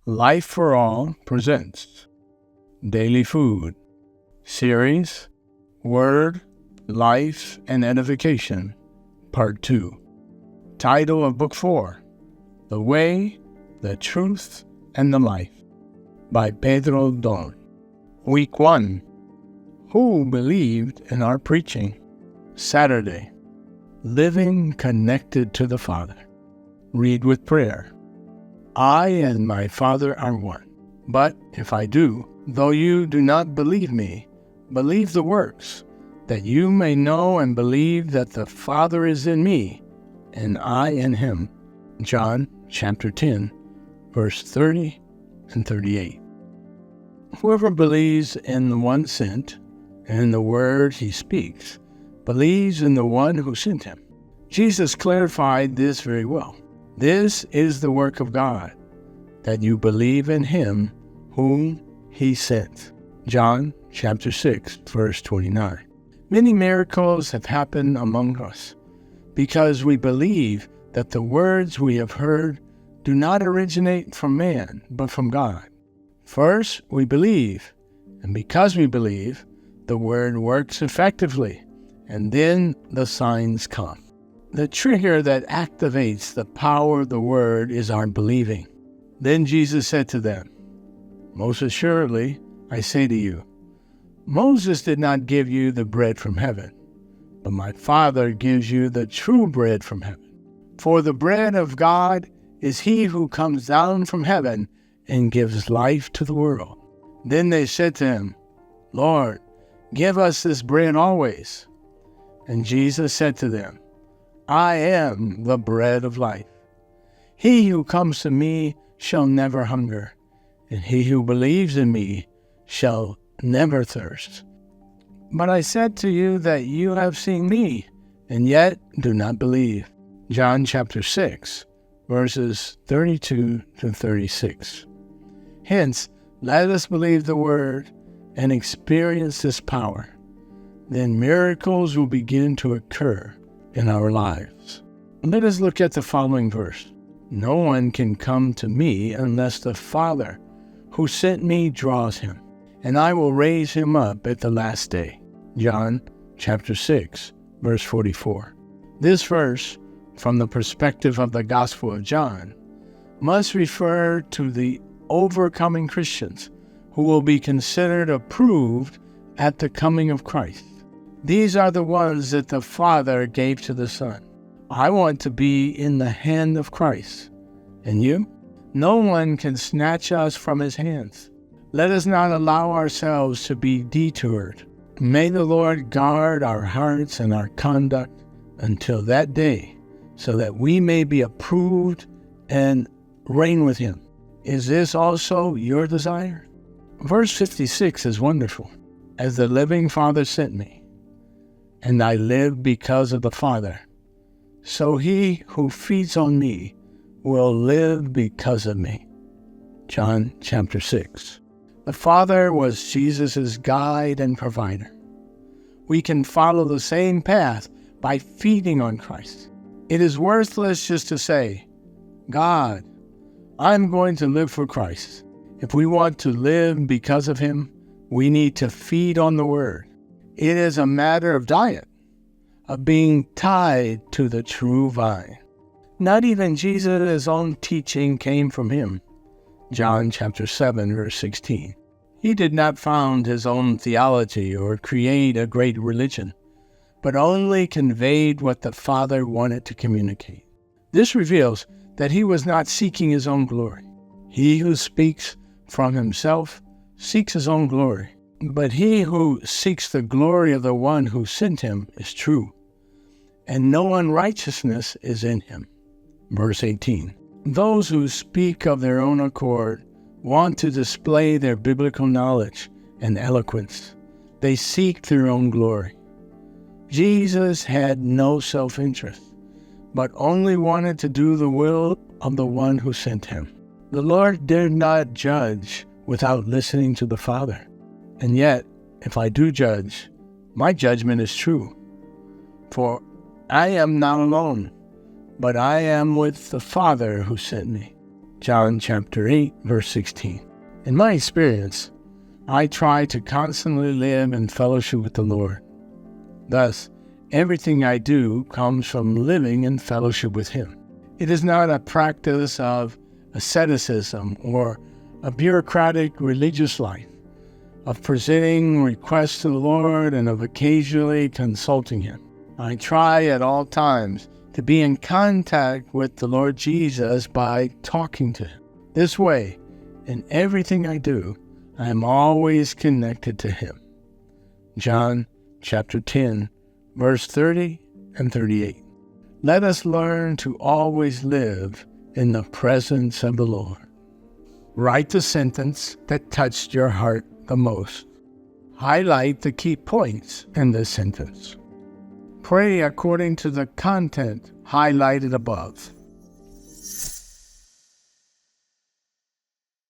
Life for All presents Daily Food Series, Word, Life, and Edification, Part 2. Title of Book 4, The Way, the Truth, and the Life, by Pedro. Week 1. Who believed in our preaching? Saturday. Living connected to the Father. Read with prayer. I and my Father are one. But if I do, though you do not believe me, believe the works, that you may know and believe that the Father is in me, and I in him. John chapter 10, verse 30 and 38. Whoever believes in the one sent, and in the word he speaks, believes in the one who sent him. Jesus clarified this very well. This is the work of God, that you believe in him whom he sent. John chapter 6, verse 29. Many miracles have happened among us because we believe that the words we have heard do not originate from man, but from God. First, we believe, and because we believe, the word works effectively, and then the signs come. The trigger that activates the power of the word is our believing. Then Jesus said to them, Most assuredly, I say to you, Moses did not give you the bread from heaven, but my Father gives you the true bread from heaven. For the bread of God is he who comes down from heaven and gives life to the world. Then they said to him, Lord, give us this bread always. And Jesus said to them, I am the bread of life. He who comes to me shall never hunger, and he who believes in me shall never thirst. But I said to you that you have seen me, and yet do not believe. John chapter 6, verses 32 to 36. Hence, let us believe the word and experience this power. Then miracles will begin to occur in our lives. Let us look at the following verse. No one can come to me unless the Father who sent me draws him, and I will raise him up at the last day. John chapter 6, verse 44. This verse, from the perspective of the Gospel of John, must refer to the overcoming Christians who will be considered approved at the coming of Christ. These are the ones that the Father gave to the Son. I want to be in the hand of Christ. And you? No one can snatch us from his hands. Let us not allow ourselves to be detoured. May the Lord guard our hearts and our conduct until that day, so that we may be approved and reign with him. Is this also your desire? Verse 56 is wonderful. As the living Father sent me, and I live because of the Father, so he who feeds on me will live because of me. John chapter 6. The Father was Jesus' guide and provider. We can follow the same path by feeding on Christ. It is worthless just to say, God, I'm going to live for Christ. If we want to live because of him, we need to feed on the word. It is a matter of diet, of being tied to the true vine. Not even Jesus' own teaching came from him. John chapter 7, verse 16. He did not found his own theology or create a great religion, but only conveyed what the Father wanted to communicate. This reveals that he was not seeking his own glory. He who speaks from himself seeks his own glory. But he who seeks the glory of the one who sent him is true, and no unrighteousness is in him. Verse 18. Those who speak of their own accord want to display their biblical knowledge and eloquence. They seek their own glory. Jesus had no self-interest, but only wanted to do the will of the one who sent him. The Lord did not judge without listening to the Father. And yet, if I do judge, my judgment is true. For I am not alone, but I am with the Father who sent me. John chapter 8, verse 16. In my experience, I try to constantly live in fellowship with the Lord. Thus, everything I do comes from living in fellowship with Him. It is not a practice of asceticism or a bureaucratic religious life, of presenting requests to the Lord and of occasionally consulting Him. I try at all times to be in contact with the Lord Jesus by talking to Him. This way, in everything I do, I am always connected to Him. John chapter 10, verse 30 and 38. Let us learn to always live in the presence of the Lord. Write the sentence that touched your heart the most. Highlight the key points in this sentence. Pray according to the content highlighted above.